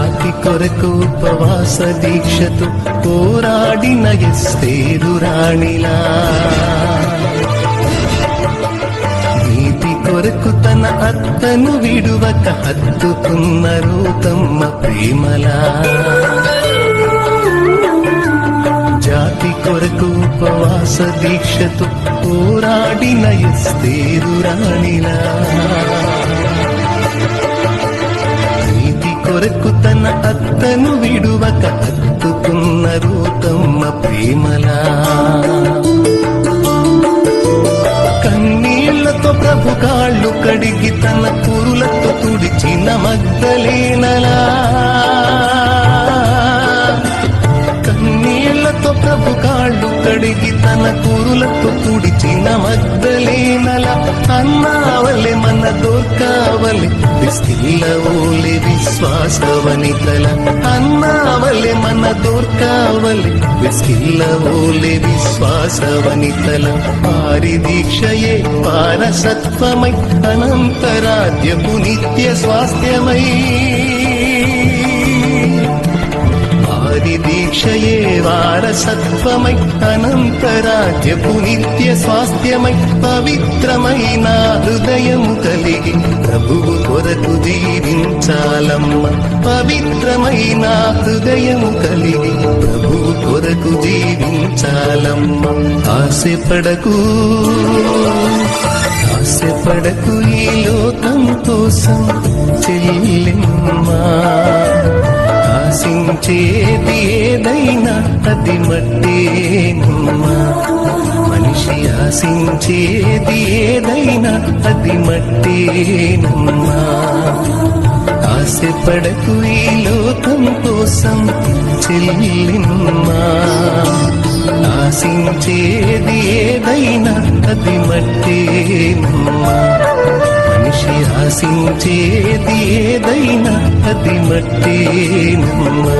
జాతి కొరకు ఉపవాస దీక్షతో పోరాడిన ఎస్తేరు రాణిలా, నీతి కొరకు తన అత్తను విడువక హత్తుకున్న రూతమ్మ ప్రేమలా, జాతి కొరకు ఉపవాస దీక్షతో పోరాడిన ఎస్తేరు రాణిలా, నీతి కొరకు తన అత్తను విడువక హత్తుకున్న రూతమ్మ ప్రేమలా, కన్నీళ్లతో ప్రభు కాళ్ళు కడిగి తన కురులతో తుడిచిన మగ్దలేనలా, కన్నీళ్లతో ప్రభు కాళ్ళు కడిగి తన కురులతో తుడిచిన మగ్దలేనలా, అన్నావలె మన దొర్కావలె బిస్కిల్లవోలె విశ్వాసవనితల, అన్నావలె మన దొర్కావలె బిస్కిల్లవోలె విశ్వాసవనితల, వారి దీక్షయే వారసత్వమై అనంతరాజ్యపు నిత్య స్వాస్థ్యమై, వారి దీక్షయే వారసత్వమై అనంతరాజ్యపు నిత్య స్వాస్థ్యమై, పవిత్రమైన హృదయము కలిగి ప్రభువు కొరకు జీవించాలమ్మ, పవిత్రమైన హృదయము కలిగి ప్రభువు కొరకు జీవించాలమ్మ. ఆశపడకు ఆశపడకు ఈ లోకం కోసం చెల్లెమ్మా, ఆశించేది ఏదైనా అది మట్టేనమ్మా, మనిషి ఆశించేది ఏదైనా అది మట్టేనమ్మా. ఆశపడకు ఈ లోకం కోసం చెల్లిమ్మా, ఆశించేది ఏదైనా అది మట్టేనమ్మా, మనిషి ఆశించేది ఏదైనా అది మట్టేనమ్మా.